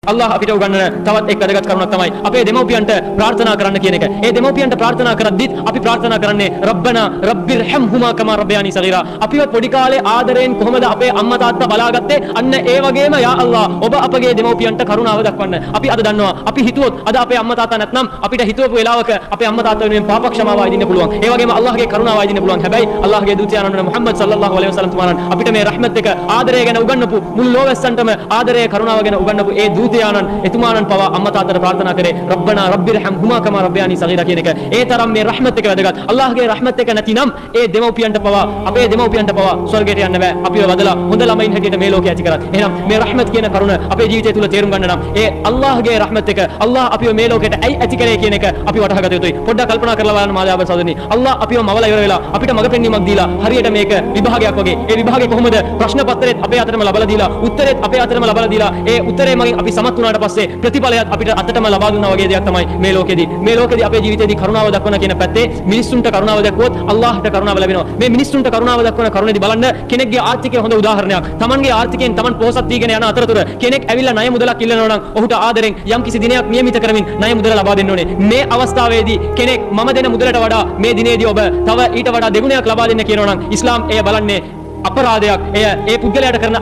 අල්ලාහ් අපිට උගන්වන තවත් එක් වැදගත් කරුණක් තමයි අපේ දෙමව්පියන්ට ප්‍රාර්ථනා කරන්න කියන එක. ඒ දෙමව්පියන්ට ප්‍රාර්ථනා කරද්දිත් අපි ප්‍රාර්ථනා කරන්නේ රබ්බනා රබ්බිර්හම්හුමා කමා රබ්බයානි සගීරා. අපිව පොඩි කාලේ ආදරයෙන් කොහොමද අපේ අම්මා තාත්තා බලාගත්තේ? අන්න ඒ වගේම යා අල්ලාහ් ඔබ අපගේ දෙමව්පියන්ට කරුණාව දක්වන්න. අපි අද දන්නවා අපි හිතුවොත් අද අපේ අම්මා තාත්තා නැත්නම් අපිට හිතුවපු වෙලාවක අපේ අම්මා තාත්තා වෙනුවෙන් පාප ක්ෂමාව අයදින්න පුළුවන්. ඒ වගේම අල්ලාහ්ගේ කරුණාව අයදින්න පුළුවන්. හැබැයි අල්ලාහ්ගේ දූතයාණන් මුහම්මද් සල්ලල්ලාහු අලයිහි වසල්ලම් තුමාණන් අපිට මේ රහමත් එක ආදරය ගැන උගන්වපු මුළු ලෝකෙස්සන්ටම ආදරය කරුණාව ගැන උගන්වපු ඒ දූතයාණන් එතුමාණන් පවා අම්මා තාත්තට ප්‍රාර්ථනා කරේ රබ්බනා රබ්බිර්හම්හුමා කමා රබ්බයානි සගීරා කියන එක. ඒ තරම් මේ රහමත් එක වැදගත්. අල්ලාහ්ගේ රහමත් එක නැතිනම් ඒ දෙමව්පියන්ට පවා අපේ දෙමව්පියන්ට පවා ස්වර්ගයට යන්න බෑ. අපිව වදලා හොඳ ළමයින් හැටියට මේ ලෝකේ ඇති කරත්. එහෙනම් මේ රහමත් කියන කරුණ අපේ ජීවිතය තුළ තේරුම් ගන්න නම් ඒ අල්ලාහ්ගේ රහමත් එක අල්ලාහ් අපිව මේ ලෝකෙට ඇයි ඇති කරේ කියන එක අපි වටහා ගත යුතුයි. පොඩ්ඩක් කල්පනා කරලා බලන්න මාදාබ සහෝදරනි. අල්ලාහ් අපිව මවලා ඉවර වෙලා අපිට මඟ පෙන්වීමක් දීලා හරියට මේක විභාගයක් වගේ. ඒ විභාගේ කොහොමද ප්‍රශ්න පත්‍රෙත් අපේ අතටම ලබලා දීලා උත්තරෙත් අපේ අතටම ලබලා දීලා ඒ උත්තරේ මගින් අපි සමත් වුණාට පස්සේ ප්‍රතිඵලයත් අපිට අතටම ලබා දුන්නා වගේ දෙයක් තමයි මේ ලෝකෙදී. මේ ලෝකෙදී අපේ ජීවිතේදී කරුණාව දක්වන කියන පැත්තේ මිනිස්සුන්ට කරුණාව දක්වුවොත් අල්ලාහ්ට කරුණාව ලැබෙනවා. මේ මිනිස්සුන්ට කරුණාව දක්වන කරුණේදී බලන්න කෙනෙක්ගේ ආර්ථිකය හොඳ උදාහරණයක්. Tamanගේ ආර්ථිකයෙන් Taman පොහොසත් වීගෙන යන අතරතුර කෙනෙක් ඇවිල්ලා ණය මුදලක් ඉල්ලනවා නම් ඔහුට ආදරෙන් යම් කිසි දිනයක් නියමිත කරමින් ණය මුදල ලබා දෙන්න ඕනේ. මේ අවස්ථාවේදී කෙනෙක් මම දෙන මුදලට වඩා මේ දිනේදී ඔබ තව ඊට වඩා දෙගුණයක් ලබා දෙන්න කියනවා නම් ඉස්ලාම් එය බලන්නේ අපරාධයක්. එය ඒ පුද්ගලයාට කරන